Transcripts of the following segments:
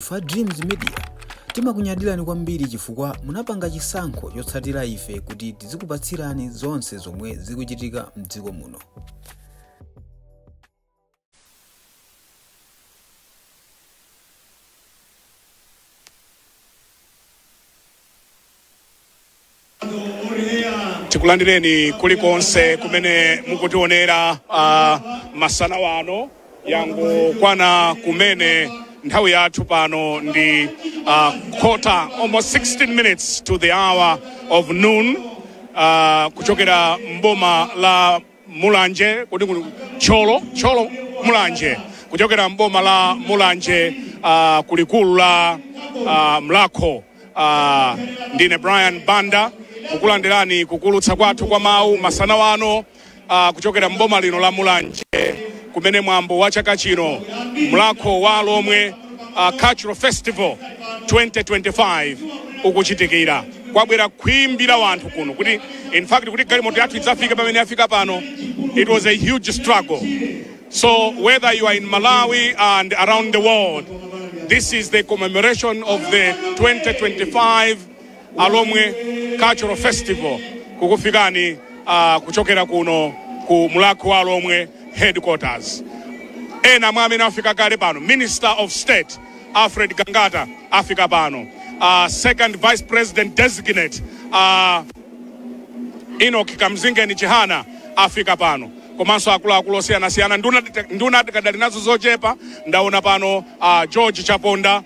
Fa Dreams Media timakunyadilani kwambiri chifukwa munapanga chisankho chotsatira ife kuti tizikupatsirani zonse zomwe zikuchitika mdziko muno. Tikulandireni kulikonse kumene mukutionera masana wano yangu kwana kumene nthawi yathu pano ndi quarter almost 16 minutes to the hour of noon kuchokera mboma la Mulanje kuti cholo Mulanje kuchokera mboma la Mulanje kulikulu la Mlakho ndine Brian Banda kukulandirani kukulutsa kwathu kwa mawu masana wano kuchokera mboma lino la Mulanje kumene mwambo wa chaka chino Mlakho wa Lomwe Cultural Festival 2025 ukuchitikira kwabwera kwimbira wanthu kuno kuti in fact kuti galimoto yathu idzafika pamene yafika pano. It was a huge struggle. So whether you are in Malawi and around the world, this is the commemoration of the 2025 Alomwe Cultural Festival kukufikani kuchokera kuno ku Mlakho wa Lomwe headquarters. Ena mwame nafika kale pano Minister of State Alfred Gangata afika pano, second Vice President designate Enoch Kamzingeni Chihana afika pano, komanso akulu osiyana nduna tikadali nazo zochepa ndaona pano George Chaponda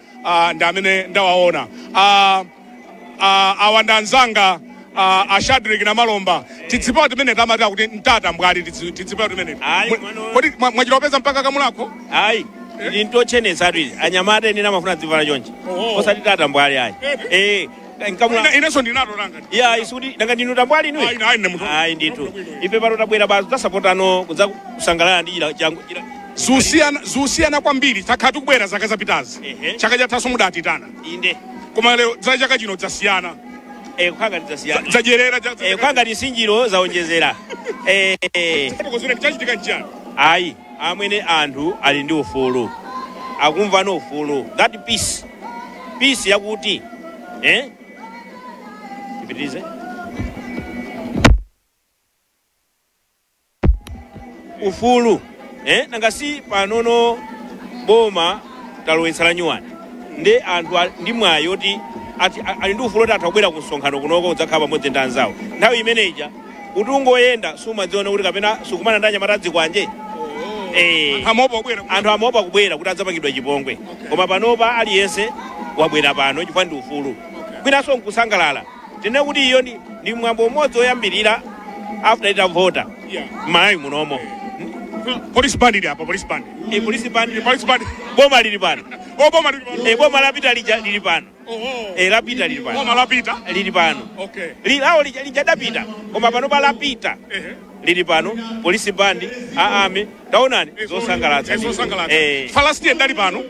ndamene ndawaona awandanzanga Ashadrick na Malomba titsipa timene tamata kuti mtata mbwali titsipa timene kodi mwachilopeza mpaka kamulako ayi into chene sadwi anyamate nina mafuna dzivala chonchi osati tata mbwali ayi nkamula ineso ndinato langa ya isudi ndanga ndinu tambwali niwe ayi nditu ife pano tabwera bazo tasapotano kudza kusangalala ndi changu zusiyana kwambiri takhatu kubwera zaka zapitazi chaka chathaso mudatitana inde koma lero za chaka chino dzasiyana kukhanga ndidzasiyana zajerera kukhanga ndisinjiro zaonjezera kukozera chachitika njani ayi amwene anthu ali ndi ufulu akumva no ufulu that peace yakuti tipitize ufulu nangasi panono boma talowetsala nyuwani ndi anthu ndi mwayi oti ali ndi ufulu oti atabwera ku msonkhano kunoko udzakhala pamodzi ndi anzawo nthawi imeneja kuti ungoyenda sumadziona kuti kapena sukumana ndi anyamata kwanje anthu amopa kubwera kuti adzapangidwa chipongwe koma panopa aliyense wabwera pano chifukwa ndi ufulu kwinaso nkusangalala tine kuti iyo ndi mwambo umodzi oyambirira after itavota m'Malawi munomo. Police band apa police band boma lili pano boma lapita lili pano lapita lili pano boma lapita lili pano lawo lijadapita koma pano palapita lili pano police band aame taonani zosangalatsa Falastie ndali pano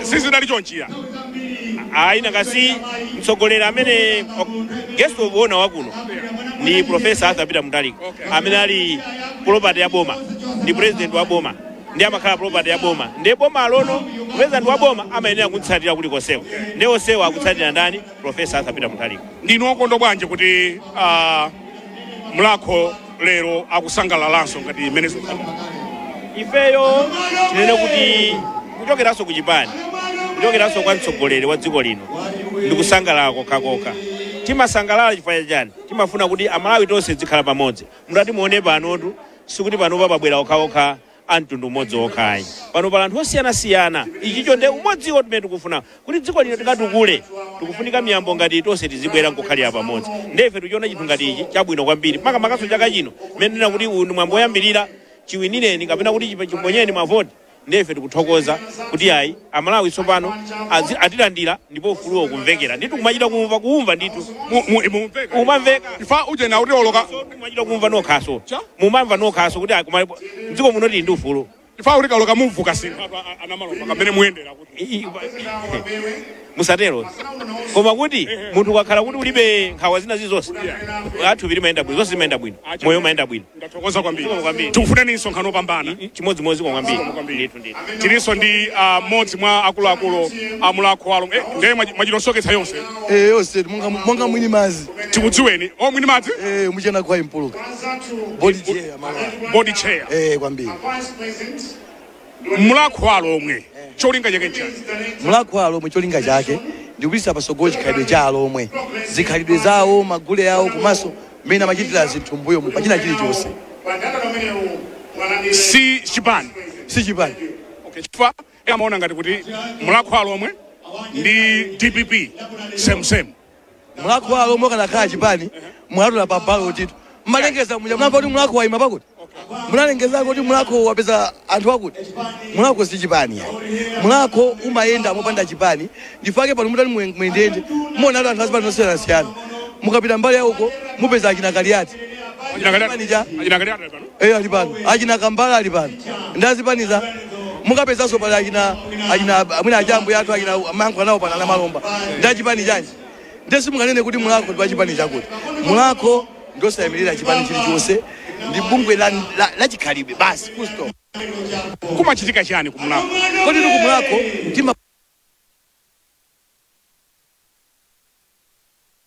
sisi ndali chonchia ayi nangasi mtsogoleri amene guest of honor wakuno ni Professor Arthur Peter Mutaliko amene ali property ya boma ndi president wa boma ndi amakhala property ya boma ndi boma alono kupeza ndi wa boma amayenera kutsatira kuti kosewa ndi osewa akutsatira ndani Professor Arthur Peter Mutaliko. Ndino okondo bwanje kuti Mlakho lero akusangalalanso ngati meneso ifeyo tinene kuti kuchokeraso kuchipani kuchokeraso kwa mtsogoleri wa dziko lino ndi kusangalala kokha timasangalala chifukwa chani timafuna kuti Amalawi tonse dzikhala pamodzi mutati muone panotu sikuti panopa pabwera okhaokha amtundu umodzi okhayi pano pala anthu osiyanasiyana ichicho ndi umodziwo timene tikufuna kuti dziko lino tikatukule tikufunika miyambo ngati tonse tizibwera nkukhalira pamodzi ndefe tichiona chinthu ngati ichi chabwino kwambiri makamakaso chaka chino mmene ndina kuti uyu mwambo oyambirira chiwinireni kapena kuti chimbonyeni mavoti ndefe tikuthokoza kuti ayi Amalawi tsopano atilandira ndipo ufuluwo kumvekera nditu kumachita kuumva nditu umamveka ifa uje na utioloka kumachita kumva nokhaso mumamva nokhaso kuti dziko muno tili ndi ufulu ifa ulikaloka muvuka sinthu ana Malomba kamene muyendera kuti musatero koma kuti munthu wakhala kuti ulibe nkhawa zina zizonse athu bili mayenda bwino zonse zimayenda bwino moyo mayenda bwino ndathokoza kwambiri tikufuneni nkhano pambana chimodzimodzi kwambiri tilinso ndi mmodzi mwa akuluakulu amulakhwalo ndiye mwachitosoketsa yonse yonse monga mwini mazi tikudziweni mwini mazi muchena kwa impuluka body chair kwambiri mulakhwalo omwe cholinga chake nchani mulakhwalo omwe cholinga chake ndikupititsa patsogolo chikhalidwe cha alomwe zikhalidwe zawo magule yawo komanso mmene amachitira zinthu mbuyo mu pachina chilichonse si chipani chifukwa amaona ngati kuti mulakhwalo omwe ndi DPP same mulakhwalo omwe kanakhala chipani mwatula pa balo titu mmalengeza mwamva kuti mulakho wayima pakuti munalengeza kuti mulakho wapeza anthu akuti mulakho si chipani mulakho umayenda mopanda chipani ndifake pano mutani mwendende muona anthu azipani osiyanasiyana mukapita mbali yauko mupeza achina Kaliati ali pano achina Kambala ali pano ndazipaniza mukapezanso pali achina mwina ajambo yathu achina mankho anawo pana na malomba ndachipani chanji ndesi munganene kuti mulakho ndi chipani chakuti mulakho ndosayimirira chipani chilichonse ndi bungwe la chikhalidwe basi full stop. Kumachitika chani kumulakho kodi kumulakho tima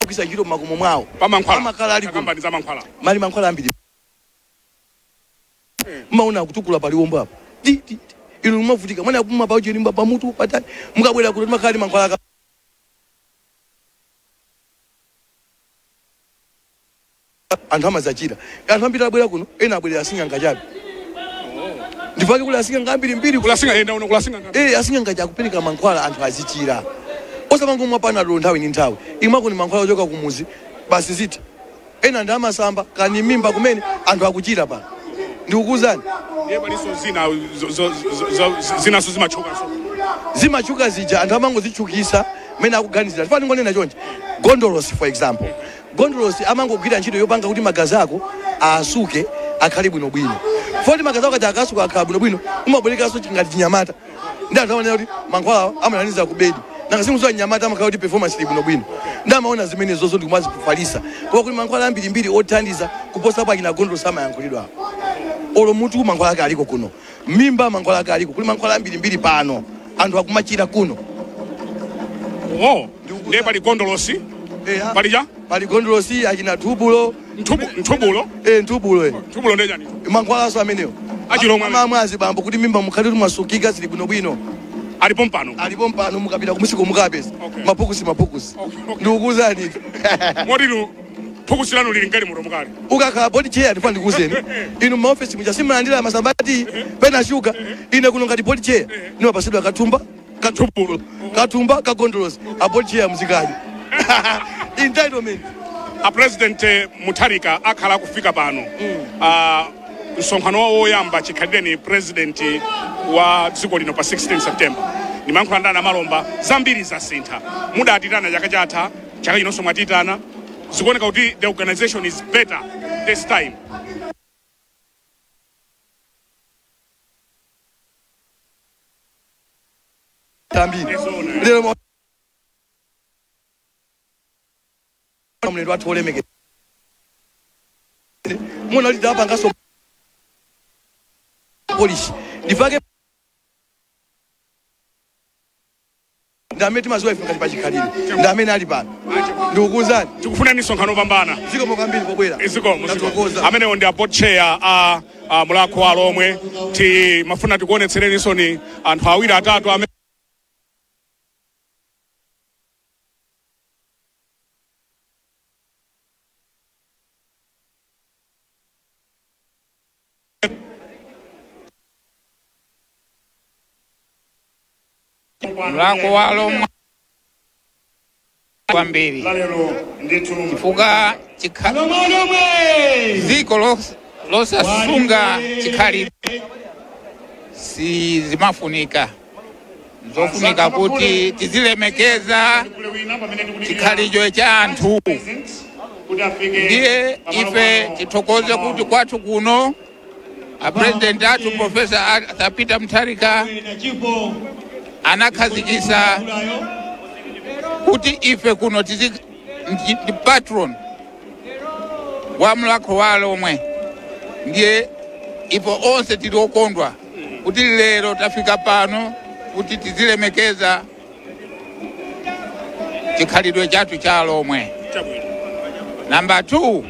kisa njiro makomo mwawo pamankhwala ali kambani za mankhwala mali mankhwala ambiri mauna kutukula pali wombo apo inu mumavutika mwana kupuma pa ujeri mba pamutu patani mukabwera kuti makali mankhwala anthu amazachira anthu ambiri abwera kuno ena abwera asinganga chabe ndipake kula asinganga ambiri kula singa enda uno kula singa asinganga chakupereka mankhwala anthu azichira osamangomwa pana ndo nthawi ni nthawi imako ni mankhwala ochoka kumuzi basi ziti ena ndi amasamba kani mimba kumene anthu akuchira pa ndikukuzani baliso zina zimachuka zija anthu amangozichukisa mene akuganizira tifani ngonena chonje gondolosi for example gondolosi amangogwira ntchito yopanga kuti magazi ako asuke akhale bwinobwino foti magazi ako akasuka akhala bwinobwino umabwerekanso ngati chinyamata ndi anthu amanena kuti mankhwala amananiza ku bedi nanga simuzowa nyamata amakhala kuti performance ili bwinobwino ndi amaona zimene zozo ndikumazikufalisa kwa kuti mankhwala ambirimbiri othandiza kuposa pa china gondolosi amayankhulidwa olo mutu mankhwala ake aliko kuno mimba mankhwala ake aliko kuli mankhwala ambirimbiri pano anthu akumachira kuno ndiye pali gondolosi pali gondolosi achina tubulo ntubulo ntubulo ndi chani mankhwala aso amenewo achilomwe azibambo kuti mimba mukhale kuti mwasukika zili bwinobwino alipo mpano mukapita kumusiko mukapeza mapukusi ndikukuzani modinu phukusi lanu lili ngali muno mukali ukakhala body chair ndifuna ndikuzeni inu maofisi muja simulandira masabati pena shuga ine kuno ngati body chair niwapasidwa katumba kagondolosi a body chair muzikaji entitlement a president Mutharika akhala kufika pano msonkhano wawo woyamba chikhalidwe ni president wa dziko lino pa 16 September ni mankhwala ndana malomba zambiri zasintha mudatitana chaka chatha chaka chinonso mwatitana zikuoneka kuti the organization is better this time lero mlendo watu olemeke muna lida hapa ngaso polish ndifake ndameti mazuwa ifika pachikhalire ndamene ali pano ndikukuzani tikufuna nisonkhano pambana ziko mokambiri pobwera ziko amene ndi a board chair mulakho alomwe ti mafuna tikuonetsereninso ni anthu awiri atatu amene mulakho walomwe kwambiri chifukwa dziko losasunga chikhalidwe si zimafunika zofunika kuti tizilemekeza chikhalidwe cha anthu ndiye ife tithokoze kuti kwathu kuno a president athu Professor Peter Mutharika anakhazikisa kuti ife kuno tizi ndi patron wa mlako walo omwe ndiye ipo onse tili okondwa kuti lero tafika pano kuti tizilemekeza chikhalidwe chathu chalo omwe. Namba 2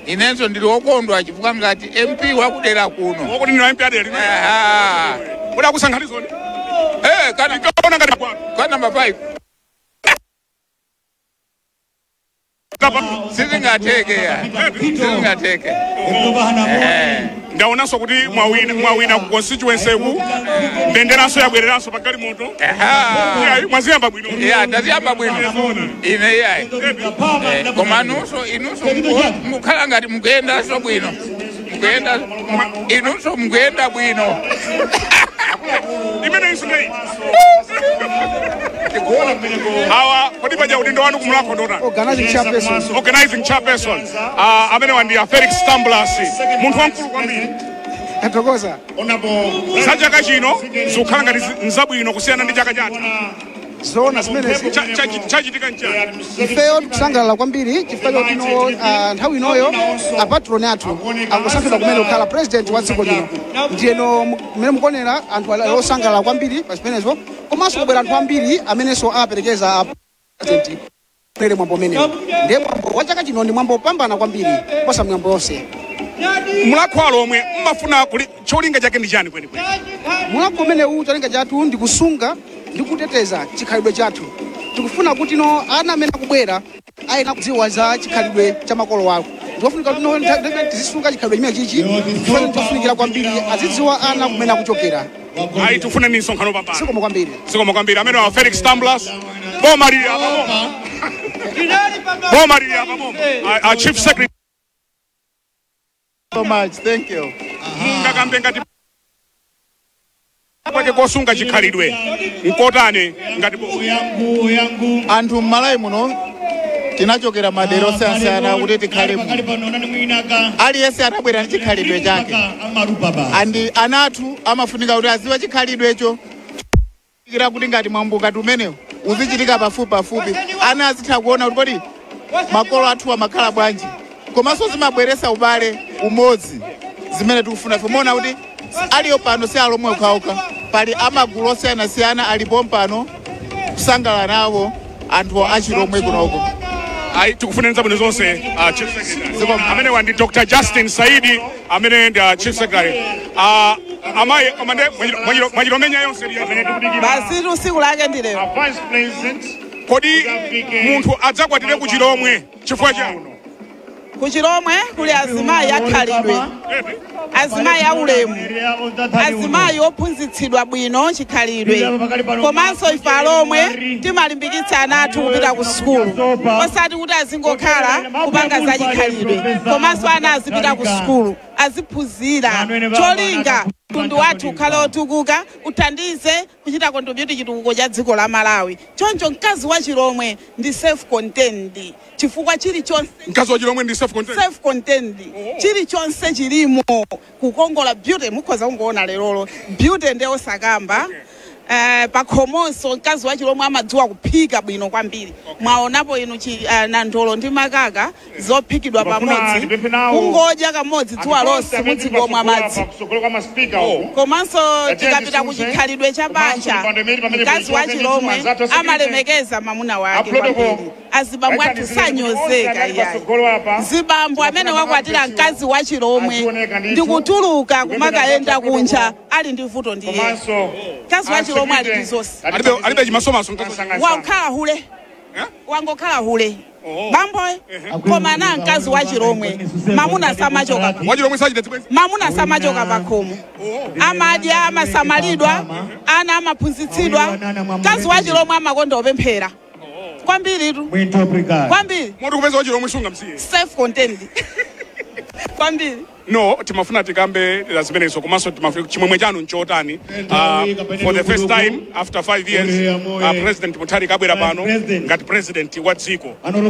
inenso ndili okondwa chifukwa ngati MP wakudera kuno. Wako ni MP adeli. Oda kusankhalizoni. Kana kaona ngati kwa. Kwa namba 5. Sizingateke ya. Sizingateke. Ndaonanso kuti mwawina ku constituency ku mbenderanso yabwereranso pakali moto. Mwaziyamba bwino. Ndaziyamba bwino. Ine yayi. Koma inunso mukhala ngati mukuyenda so bwino. Inunso mukuyenda bwino. Imene isungai. Hawa kodi baja udindo wanu kumulako ndona. Organizing chairperson. Amene wandia Felix Stamblas. Muntu wankulu kwambiri. Atokoza. Sajaka chino sukhala ngati nzabwino kusiyana ndi chaka chatha. Zona zimenezi chachitika nchani. Ifeyo kusangalala kwambiri chifukwa chotino nthawi inoyo apatroni athu akusankhidwa kumene kukhala president wa dziko lino. Ndiyeno mmene mukuonera anthu osangalala kwambiri pa zimenezo komanso kubwera anthu ambiri amenenso aperekeza president pere mwambo umenewo. Ndiye mwambo wa chaka chino ndi mwambo opambana kwambiri kuposa mwambo yonse. Mulakwalo omwe mmafuna cholinga chake ndi chani kwenikweni? Mulakwa umenewu cholinga chathu ndi kusunga ndi kuteteza chikhalidwe chathu. Tikufuna kuti ana amene akubwera ayena kudziwa za chikhalidwe cha makolo wako. Ndikufunika kuti tizisunga chikhalidwe chimene chichi chifukwa chofunikira kwambiri azidziwa ana kumene akuchokera. Ayi tufuna ni nsonkhano pambana. Sikomo kwambiri. Sikomo kwambiri amene wa Felix Stamblas. Bomari apa. Bomari apa. Chief Secretary. So much, thank you. Ngakambe ngati kwake kosunga chikhalidwe nkotane ngati anthu m'Malawi muno tinachokera madera osiyanasiyana kuti tikhale aliyense anabwera ndi chikhalidwe chake andi anathu amafunika kuti aziwe chikhalidwecho kira kuti ngati mwambo ngati umenewu uzichitika pafupi ana azitha kuona kuti poti makolo athu amakhala bwanji komanso zimabweresa ubale umodzi zimene tikufuna ife mona kuti aliyo pano si alomwe ukhaokha pali amagulu osiyanasiyana alipo pano kusangalala nawo anthu achilomwe kunoko. Ayi tikufunenza bwino zonse Chief Secretary amene wandi Dr. Justin Saidi amene ndi Chief Secretary amayi amande mwajilomenya yonse basi usiku lake ndi lero. Vice President kodi munthu adzakwatire ku Chilomwe chifukwa chani? Ku Chilomwe kuli azimayi akhalidwe, azimayi aulemu, azimayi ophunzitsidwa bwino chikhalidwe, komanso ife alomwe timalimbikitsa ana athu kupita ku sukulu osati kuti azingokhala kupanga za chikhalidwe komanso ana azipita ku sukulu aziphunzira cholinga mtundu wathu ukhale otukuka uthandize kuchita contribute chitukuko cha dziko la Malawi. Choncho mkazi wa Chilomwe ndi self contained chifukwa chilichonse mkazi wa Chilomwe ndi self contained chilichonse chilimo kukongola beauty mukhoza kungoona lerolo beauty ndi osakamba. Pakhomonso mkazi wa Chilomwe amadziwa kuphika bwino kwambiri. Mwaonapo inu na ndolo ndi makaka zophikidwa pamodzi kungodya kamodzi dzuwa lonse mudziko mwa madzi. Komanso tikapita ku chikhalidwe cha banja mkazi wa Chilomwe amalemekeza mamuna wake kwambiri. Azibambo athu sanyozeka iyayi. Zibambo amene wakwatira mkazi wa Chilomwe ndi kutuluka kumakayenda kunja ali ndi vuto ndiye. Mkazi wa Chilomwe ali ndizonse. Alibe chimasomaso wakhala hule. Wangokhala hule. Bambo koma na mkazi wa Chilomwe mamuna samachoka. Wachilomwe sachita tibwenzi. Mamuna samachoka pakhomo. Amadya amasamalidwa ana amaphunzitsidwa. Mkazi wa Chilomwe amakonda opemphera. Kwambiri tu. Kwambiri. Moto kupeza Wachilomwe sunga msiye. Self contained. Kwambiri. No, timafuna tikambe zimenezo komanso timafuna chimwemwe chanu nchotani for the first time after 5 years President Mutharika abwera pano ngati president wa dziko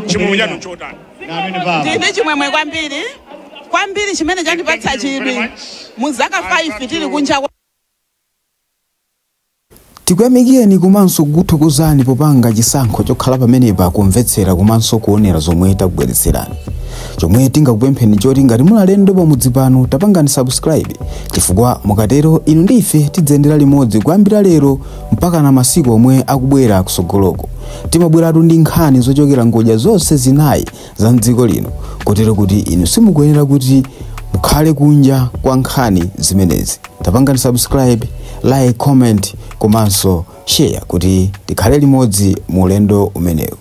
chimwemwe chanu nchotani? Ndi chimwemwe kwambiri chimene chandipatsa chidwi mu zaka 5 tili kunja tikuyamikeni komanso kuthokozani popanga chisankho chokhala pamenepa kumvetsera komanso kuonera zomwe takubweretserani. Chomwe tingakupempheni choti ngati muli alendo pamudzi pano tapangani subscribe, chifukwa mukatero inu ndi ife tidzayendera limodzi kuyambira lero mpaka na masiku omwe akubwera kusogoloko. Timabweratu ndi nkhani zochokera ngodya zonse zinayi za mdziko lino, kotero kuti inu simukuyenera kuti mukhale kunja kwa nkhani zimenezi. Tapangani subscribe, like, comment komanso share kuti tikhale limodzi mu ulendo umenewu.